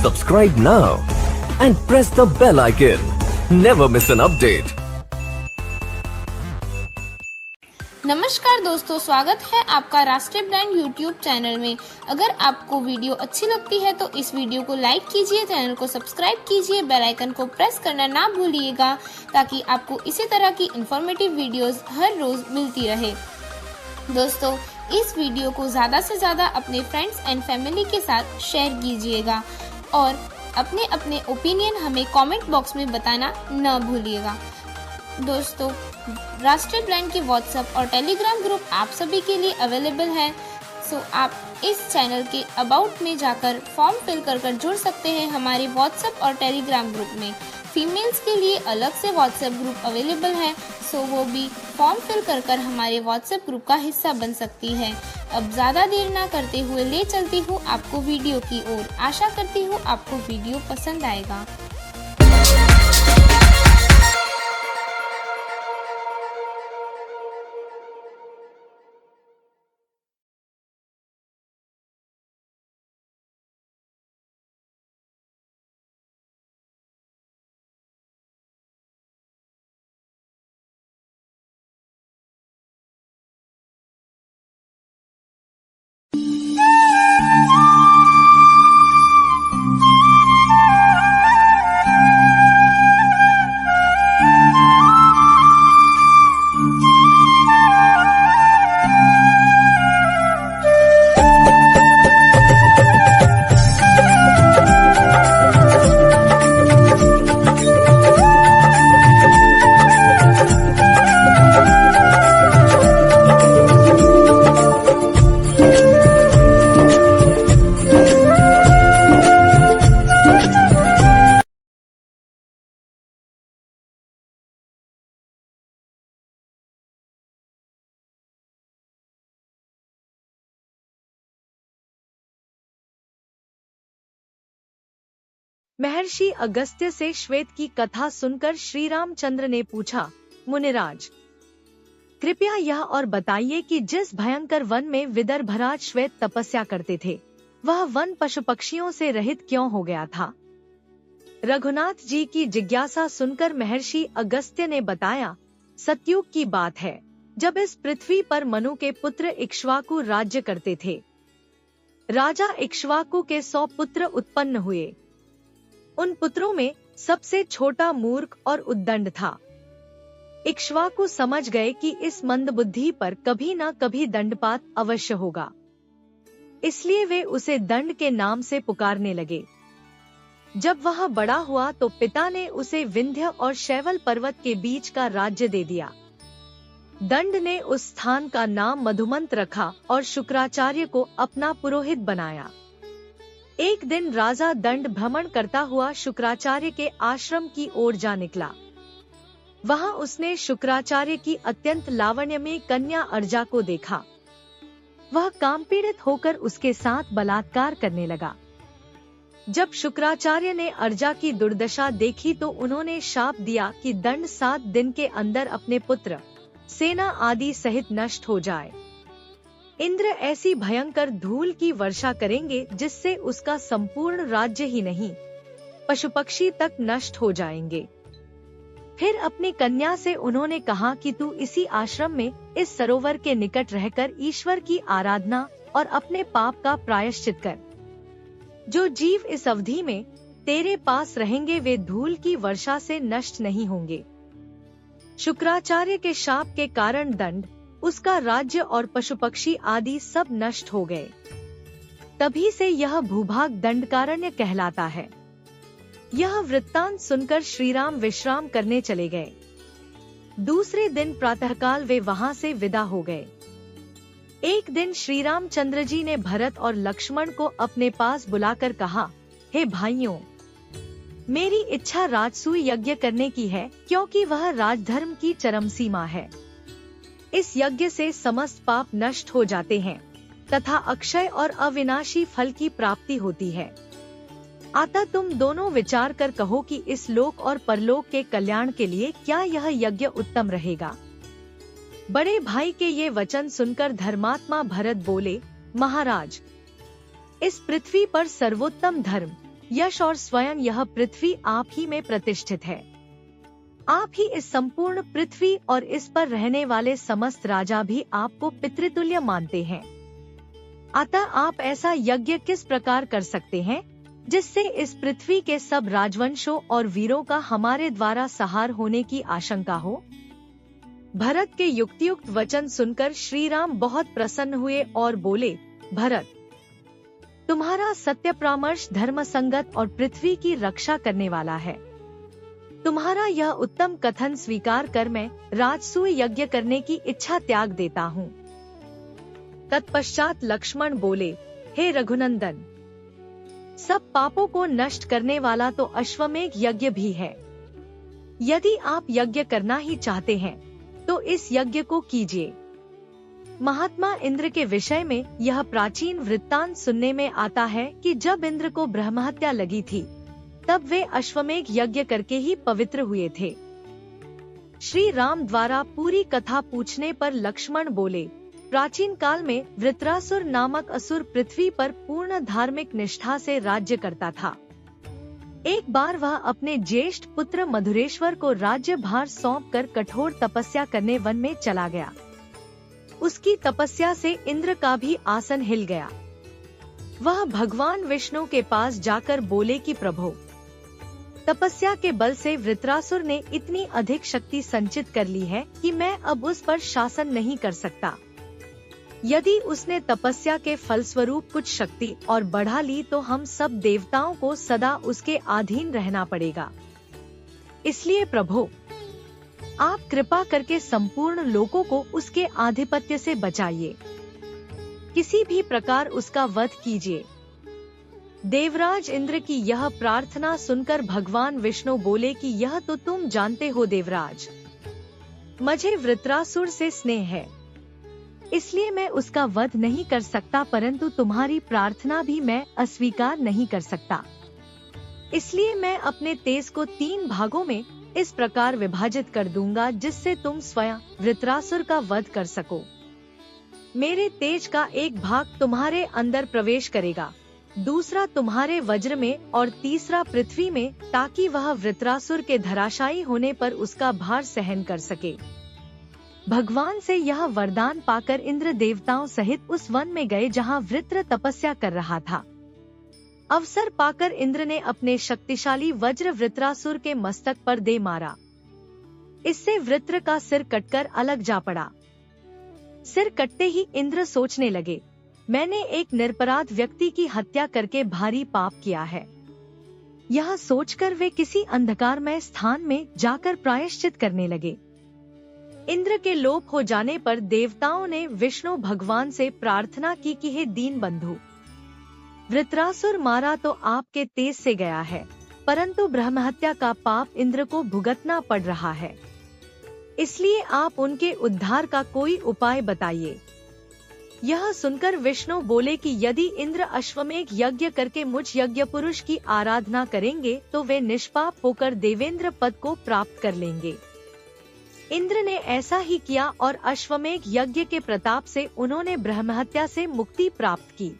Subscribe now and press the bell icon. Never miss an update. नमस्कार दोस्तों, स्वागत है आपका राष्ट्रीय ब्रांड यूट्यूब चैनल में। अगर आपको वीडियो अच्छी लगती है तो इस वीडियो को लाइक कीजिए, चैनल को सब्सक्राइब कीजिए, बेल आइकन को प्रेस करना ना भूलिएगा ताकि आपको इसी तरह की इंफॉर्मेटिव वीडियोस हर रोज मिलती रहे। दोस्तों, इस वीडियो को ज़्यादा से ज़्यादा अपने फ्रेंड्स एंड फैमिली के साथ शेयर कीजिएगा और अपने अपने ओपिनियन हमें कमेंट बॉक्स में बताना न भूलिएगा। दोस्तों, राष्ट्रीय ब्रांड के व्हाट्सएप और टेलीग्राम ग्रुप आप सभी के लिए अवेलेबल है। सो आप इस चैनल के अबाउट में जाकर फॉर्म फिल कर जुड़ सकते हैं हमारे व्हाट्सएप और टेलीग्राम ग्रुप में। फीमेल्स के लिए अलग से व्हाट्सएप ग्रुप अवेलेबल है, सो वो भी फॉर्म फिल कर हमारे व्हाट्सएप ग्रुप का हिस्सा बन सकती है। अब ज़्यादा देर ना करते हुए ले चलती हूँ आपको वीडियो की ओर। आशा करती हूँ आपको वीडियो पसंद आएगा। महर्षि अगस्त्य से श्वेत की कथा सुनकर श्री रामचंद्र ने पूछा, मुनिराज, कृपया यह और बताइए कि जिस भयंकर वन में विदर्भराज श्वेत तपस्या करते थे, वह वन पशु पक्षियों से रहित क्यों हो गया था? रघुनाथ जी की जिज्ञासा सुनकर महर्षि अगस्त्य ने बताया, सतयुग की बात है, जब इस पृथ्वी पर मनु के पुत्र इक्ष्वाकु राज्य करते थे। राजा इक्ष्वाकु के 100 पुत्र उत्पन्न हुए। उन पुत्रों में सबसे छोटा मूर्ख और उद्दंड था। इक्ष्वाकु समझ गए कि इस मंदबुद्धि पर कभी न कभी दंडपात अवश्य होगा, इसलिए वे उसे दंड के नाम से पुकारने लगे। जब वह बड़ा हुआ तो पिता ने उसे विंध्य और शैवल पर्वत के बीच का राज्य दे दिया। दंड ने उस स्थान का नाम मधुमंत रखा और शुक्राचार्य को अपना पुरोहित बनाया। एक दिन राजा दंड भ्रमण करता हुआ शुक्राचार्य के आश्रम की ओर जा निकला। वहां उसने शुक्राचार्य की अत्यंत लावण्यमयी कन्या अर्जा को देखा। वह कामपीड़ित होकर उसके साथ बलात्कार करने लगा। जब शुक्राचार्य ने अर्जा की दुर्दशा देखी तो उन्होंने शाप दिया कि दंड 7 दिन के अंदर अपने पुत्र, सेना आदि सहित नष्ट हो जाए। इंद्र ऐसी भयंकर धूल की वर्षा करेंगे जिससे उसका संपूर्ण राज्य ही नहीं, पशु पक्षी तक नष्ट हो जाएंगे। फिर अपनी कन्या से उन्होंने कहा कि तू इसी आश्रम में इस सरोवर के निकट रहकर ईश्वर की आराधना और अपने पाप का प्रायश्चित कर। जो जीव इस अवधि में तेरे पास रहेंगे वे धूल की वर्षा से नष्ट नहीं होंगे। शुक्राचार्य के शाप के कारण दंड, उसका राज्य और पशु पक्षी आदि सब नष्ट हो गए। तभी से यह भूभाग दंडकारण्य कहलाता है। यह वृत्तांत सुनकर श्रीराम विश्राम करने चले गए। दूसरे दिन प्रातःकाल वे वहां से विदा हो गए। एक दिन श्री रामचंद्र जी ने भरत और लक्ष्मण को अपने पास बुलाकर कहा, हे भाइयों, मेरी इच्छा राजसूय यज्ञ करने की है, क्योंकि वह राजधर्म की चरम सीमा है। इस यज्ञ से समस्त पाप नष्ट हो जाते हैं तथा अक्षय और अविनाशी फल की प्राप्ति होती है। अतः तुम दोनों विचार कर कहो कि इस लोक और परलोक के कल्याण के लिए क्या यह यज्ञ उत्तम रहेगा। बड़े भाई के ये वचन सुनकर धर्मात्मा भरत बोले, महाराज, इस पृथ्वी पर सर्वोत्तम धर्म यश और स्वयं यह पृथ्वी आप ही में प्रतिष्ठित है। आप ही इस संपूर्ण पृथ्वी और इस पर रहने वाले समस्त राजा भी आपको पितृतुल्य मानते हैं। अतः आप ऐसा यज्ञ किस प्रकार कर सकते हैं जिससे इस पृथ्वी के सब राजवंशों और वीरों का हमारे द्वारा संहार होने की आशंका हो? भरत के युक्तियुक्त वचन सुनकर श्री राम बहुत प्रसन्न हुए और बोले, भरत, तुम्हारा सत्य परामर्श धर्म संगत और पृथ्वी की रक्षा करने वाला है। तुम्हारा यह उत्तम कथन स्वीकार कर मैं राजसूय यज्ञ करने की इच्छा त्याग देता हूँ। तत्पश्चात लक्ष्मण बोले, हे रघुनंदन, सब पापों को नष्ट करने वाला तो अश्वमेध यज्ञ भी है। यदि आप यज्ञ करना ही चाहते हैं तो इस यज्ञ को कीजिए। महात्मा इंद्र के विषय में यह प्राचीन वृत्तांत सुनने में आता है कि जब इंद्र को ब्रह्महत्या लगी थी तब वे अश्वमेध यज्ञ करके ही पवित्र हुए थे। श्री राम द्वारा पूरी कथा पूछने पर लक्ष्मण बोले, प्राचीन काल में वृत्रासुर नामक असुर पृथ्वी पर पूर्ण धार्मिक निष्ठा से राज्य करता था। एक बार वह अपने ज्येष्ठ पुत्र मधुरेश्वर को राज्य भार सौंपकर कठोर तपस्या करने वन में चला गया। उसकी तपस्या से इंद्र का भी आसन हिल गया। वह भगवान विष्णु के पास जाकर बोले कि प्रभु, तपस्या के बल से वृत्रासुर ने इतनी अधिक शक्ति संचित कर ली है कि मैं अब उस पर शासन नहीं कर सकता। यदि उसने तपस्या के फलस्वरूप कुछ शक्ति और बढ़ा ली तो हम सब देवताओं को सदा उसके अधीन रहना पड़ेगा। इसलिए प्रभु, आप कृपा करके संपूर्ण लोकों को उसके आधिपत्य से बचाइए। किसी भी प्रकार उसका वध कीजिए। देवराज इंद्र की यह प्रार्थना सुनकर भगवान विष्णु बोले कि यह तो तुम जानते हो देवराज, मुझे वृत्रासुर से स्नेह है, इसलिए मैं उसका वध नहीं कर सकता, परंतु तुम्हारी प्रार्थना भी मैं अस्वीकार नहीं कर सकता। इसलिए मैं अपने तेज को 3 भागों में इस प्रकार विभाजित कर दूंगा जिससे तुम स्वयं वृत्रासुर का वध कर सको। मेरे तेज का एक भाग तुम्हारे अंदर प्रवेश करेगा, दूसरा तुम्हारे वज्र में और तीसरा पृथ्वी में, ताकि वह वृत्रासुर के धराशायी होने पर उसका भार सहन कर सके। भगवान से यह वरदान पाकर इंद्र देवताओं सहित उस वन में गए जहाँ वृत्र तपस्या कर रहा था। अवसर पाकर इंद्र ने अपने शक्तिशाली वज्र वृत्रासुर के मस्तक पर दे मारा। इससे वृत्र का सिर कटकर अलग जा पड़ा। सिर कटते ही इंद्र सोचने लगे, मैंने एक निरपराध व्यक्ति की हत्या करके भारी पाप किया है। यह सोचकर वे किसी अंधकारमय स्थान में जाकर प्रायश्चित करने लगे। इंद्र के लोप हो जाने पर देवताओं ने विष्णु भगवान से प्रार्थना की कि हे दीन बंधु, वृत्रासुर मारा तो आपके तेज से गया है, परंतु ब्रह्महत्या का पाप इंद्र को भुगतना पड़ रहा है। इसलिए आप उनके उद्धार का कोई उपाय बताइए। यह सुनकर विष्णु बोले कि यदि इंद्र अश्वमेध यज्ञ करके मुझ यज्ञ पुरुष की आराधना करेंगे तो वे निष्पाप होकर देवेंद्र पद को प्राप्त कर लेंगे। इंद्र ने ऐसा ही किया और अश्वमेध यज्ञ के प्रताप से उन्होंने ब्रह्महत्या से मुक्ति प्राप्त की।